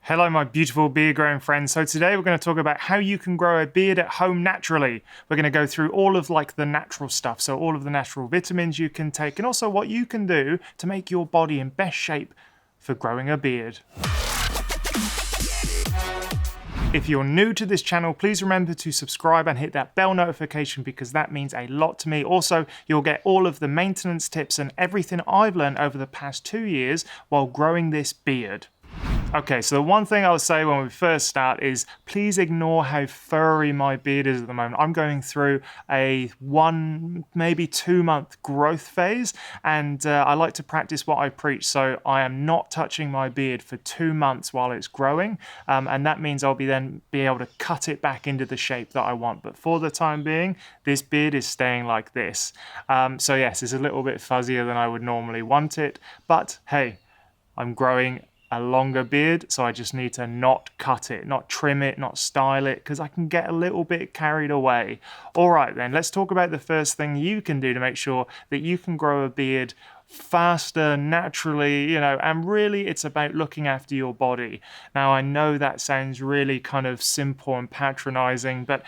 Hello, my beautiful beard growing friends. So today we're going to talk about how you can grow a beard at home naturally. We're going to go through all of the natural stuff, so all of the natural vitamins you can take, and also what you can do to make your body in best shape for growing a beard. If you're new to this channel, please remember to subscribe and hit that bell notification because that means a lot to me. Also, you'll get all of the maintenance tips and everything I've learned over the past 2 years while growing this beard. Okay, so the one thing I'll say when we first start is please ignore how furry my beard is at the moment. I'm going through a 1, maybe 2 month growth phase, and I like to practice what I preach. So I am not touching my beard for 2 months while it's growing, and that means I'll be able to cut it back into the shape that I want. But for the time being, this beard is staying like this. So yes, it's a little bit fuzzier than I would normally want it, but hey, I'm growing a longer beard, so I just need to not cut it, not trim it, not style it, because I can get a little bit carried away. All right then, let's talk about the first thing you can do to make sure that you can grow a beard faster, naturally, and really it's about looking after your body. Now, I know that sounds really kind of simple and patronizing, but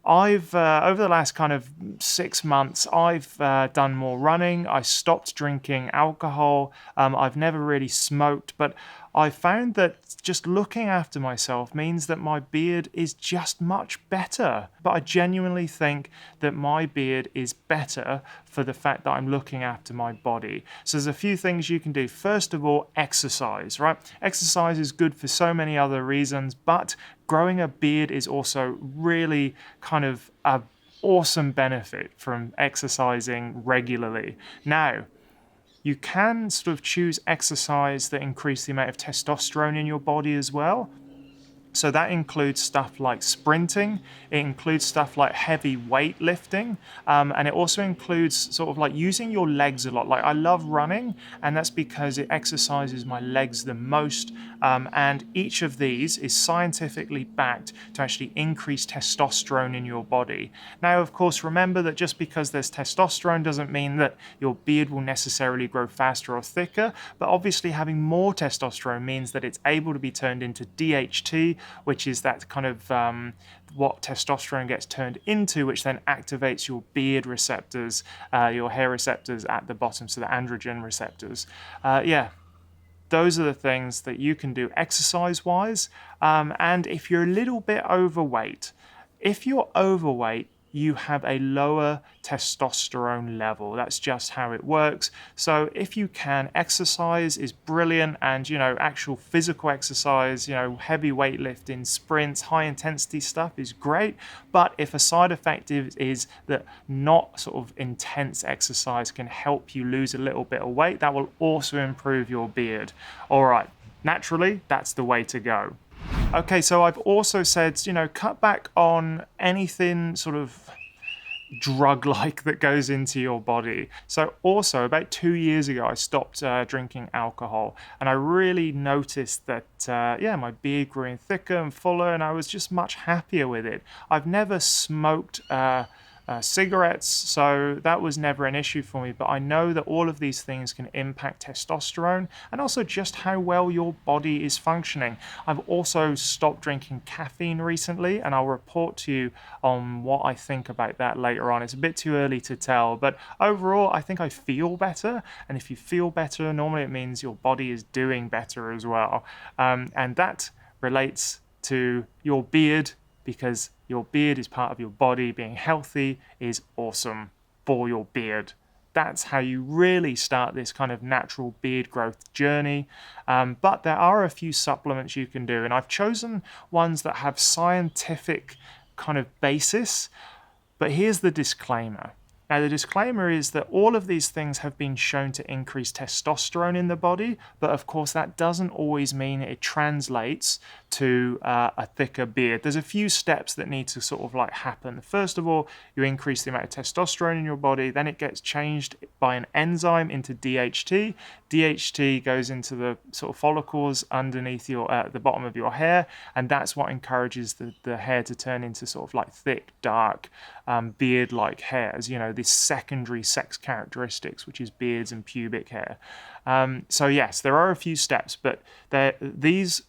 I've, over the last kind of 6 months, I've done more running. I stopped drinking alcohol. I've never really smoked, but I found that just looking after myself means that my beard is just much better. But I genuinely think that my beard is better for the fact that I'm looking after my body. So there's a few things you can do. First of all, exercise, right? Exercise is good for so many other reasons, but growing a beard is also really kind of an awesome benefit from exercising regularly. Now, you can sort of choose exercise that increase the amount of testosterone in your body as well. So that includes stuff like sprinting, it includes stuff like heavy weightlifting, and it also includes sort of like using your legs a lot. Like I love running, and that's because it exercises my legs the most, and each of these is scientifically backed to actually increase testosterone in your body. Now, of course, remember that just because there's testosterone doesn't mean that your beard will necessarily grow faster or thicker, but obviously having more testosterone means that it's able to be turned into DHT, which is that kind of what testosterone gets turned into, which then activates your beard receptors, your hair receptors at the bottom, so the androgen receptors. Those are the things that you can do exercise-wise. And if you're a little bit overweight, you have a lower testosterone level. That's just how it works. So if you can, exercise is brilliant, and actual physical exercise, heavy weightlifting, sprints, high intensity stuff is great. But if a side effect is that not sort of intense exercise can help you lose a little bit of weight, that will also improve your beard. All right, naturally, that's the way to go. Okay, so I've also said, cut back on anything sort of drug-like that goes into your body. So also, about 2 years ago, I stopped drinking alcohol, and I really noticed that, my beard grew thicker and fuller, and I was just much happier with it. I've never smoked cigarettes, so that was never an issue for me, but I know that all of these things can impact testosterone and also just how well your body is functioning. I've also stopped drinking caffeine recently, and I'll report to you on what I think about that later on. It's a bit too early to tell, but overall I think I feel better, and if you feel better, normally it means your body is doing better as well, and that relates to your beard, because your beard is part of your body. Being healthy is awesome for your beard. That's how you really start this kind of natural beard growth journey. But there are a few supplements you can do, and I've chosen ones that have scientific kind of basis. But here's the disclaimer. Now, the disclaimer is that all of these things have been shown to increase testosterone in the body, but of course that doesn't always mean it translates to a thicker beard. There's a few steps that need to sort of like happen. First of all, you increase the amount of testosterone in your body, then it gets changed by an enzyme into DHT. DHT goes into the sort of follicles underneath the bottom of your hair, and that's what encourages the hair to turn into sort of like thick, dark, beard-like hairs, this secondary sex characteristics, which is beards and pubic hair. So yes, there are a few steps, but these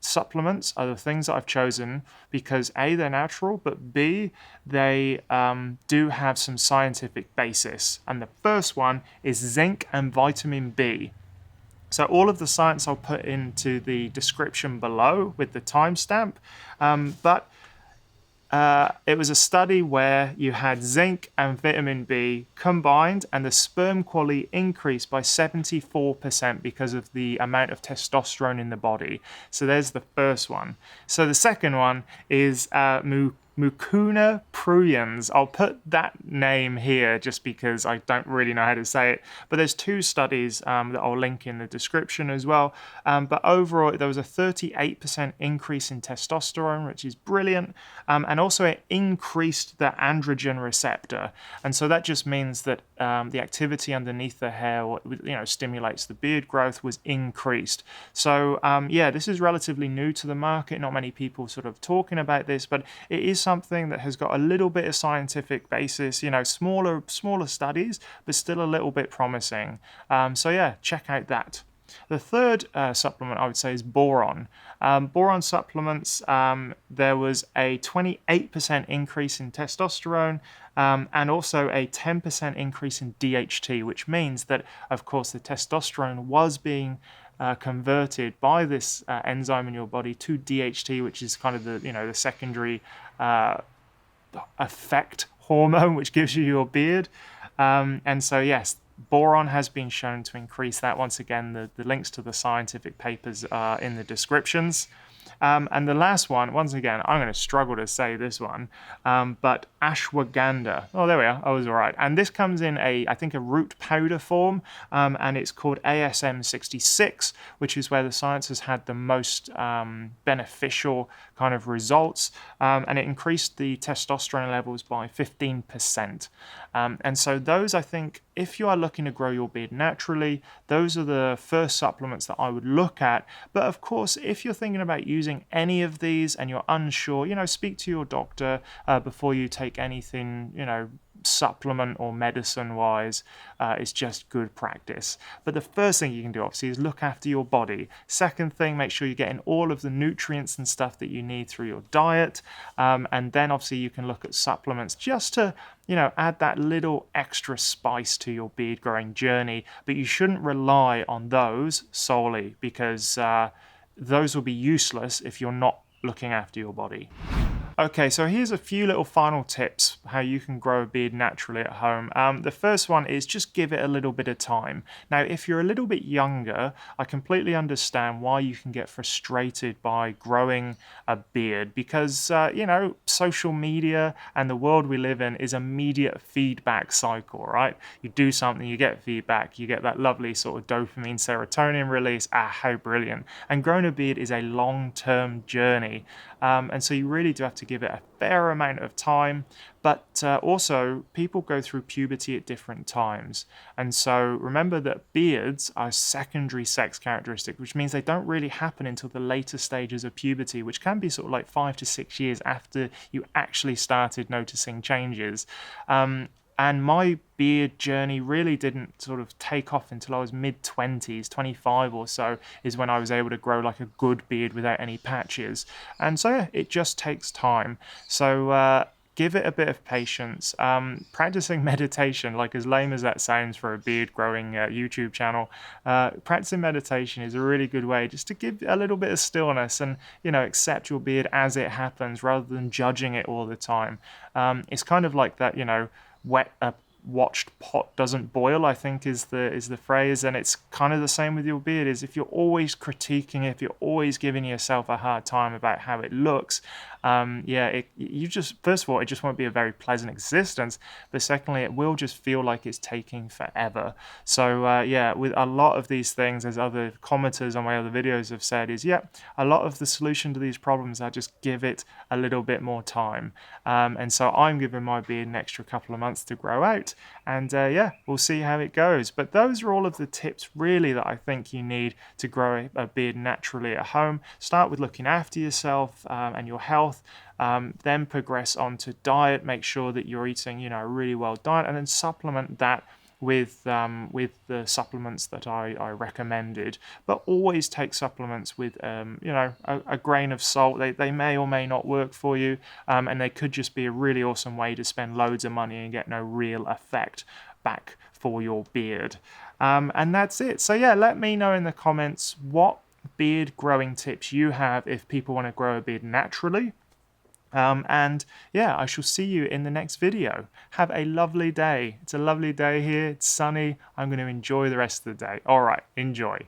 supplements are the things that I've chosen because A, they're natural, but B, they do have some scientific basis. And the first one is zinc and vitamin B. So all of the science I'll put into the description below with the timestamp, but it was a study where you had zinc and vitamin B combined, and the sperm quality increased by 74% because of the amount of testosterone in the body. So there's the first one. So the second one is Mucuna Pruriens. I'll put that name here just because I don't really know how to say it. But there's two studies that I'll link in the description as well. But overall, there was a 38% increase in testosterone, which is brilliant. And also it increased the androgen receptor. And so that just means that the activity underneath the hair, stimulates the beard growth, was increased. So yeah, this is relatively new to the market. Not many people sort of talking about this, but it is something that has got a little bit of scientific basis, smaller studies, but still a little bit promising. So yeah, check out that. The third supplement I would say is boron. Boron supplements, there was a 28% increase in testosterone and also a 10% increase in DHT, which means that, of course, the testosterone was being converted by this enzyme in your body to DHT, which is kind of the secondary effect hormone, which gives you your beard. And so, yes, boron has been shown to increase that. Once again, the links to the scientific papers are in the descriptions. And the last one, once again, I'm going to struggle to say this one, but ashwagandha. Oh, there we are. I was all right. And this comes in I think a root powder form, and it's called ASM 66, which is where the science has had the most beneficial kind of results, and it increased the testosterone levels by 15%. And so those, I think, if you are looking to grow your beard naturally, those are the first supplements that I would look at. But of course, if you're thinking about using any of these and you're unsure, speak to your doctor before you take anything, supplement or medicine wise. It's just good practice. But the first thing you can do, obviously, is look after your body. Second thing, make sure you're getting all of the nutrients and stuff that you need through your diet. And then obviously you can look at supplements just to add that little extra spice to your beard growing journey. But you shouldn't rely on those solely, because those will be useless if you're not looking after your body. Okay, so here's a few little final tips how you can grow a beard naturally at home. The first one is just give it a little bit of time. Now, if you're a little bit younger, I completely understand why you can get frustrated by growing a beard because, social media and the world we live in is immediate feedback cycle, right? You do something, you get feedback, you get that lovely sort of dopamine, serotonin release. How brilliant. And growing a beard is a long-term journey. And so you really do have to give it a fair amount of time, but also people go through puberty at different times. And so remember that beards are secondary sex characteristic, which means they don't really happen until the later stages of puberty, which can be sort of like 5 to 6 years after you actually started noticing changes. And my beard journey really didn't sort of take off until I was mid-20s, 25 or so, is when I was able to grow like a good beard without any patches. And so, yeah, it just takes time. So give it a bit of patience. Practicing meditation, like as lame as that sounds for a beard growing YouTube channel, practicing meditation is a really good way just to give a little bit of stillness and, accept your beard as it happens rather than judging it all the time. It's kind of like that, watched pot doesn't boil, I think is the phrase, and it's kind of the same with your beard. Is if you're always critiquing it, if you're always giving yourself a hard time about how it looks, you just, first of all, it just won't be a very pleasant existence, but secondly, it will just feel like it's taking forever. So with a lot of these things, as other commenters on my other videos have said, is a lot of the solution to these problems are just give it a little bit more time. And so I'm giving my beard an extra couple of months to grow out. And we'll see how it goes. But those are all of the tips really that I think you need to grow a beard naturally at home. Start with looking after yourself and your health. Then progress on to diet. Make sure that you're eating, a really well diet, and then supplement that with the supplements that I recommended, but always take supplements with you know, a grain of salt. They may or may not work for you, and they could just be a really awesome way to spend loads of money and get no real effect back for your beard. And that's it. So yeah, let me know in the comments what beard growing tips you have if people want to grow a beard naturally. And yeah, I shall see you in the next video. Have a lovely day. It's a lovely day here. It's sunny. I'm going to enjoy the rest of the day. All right, enjoy.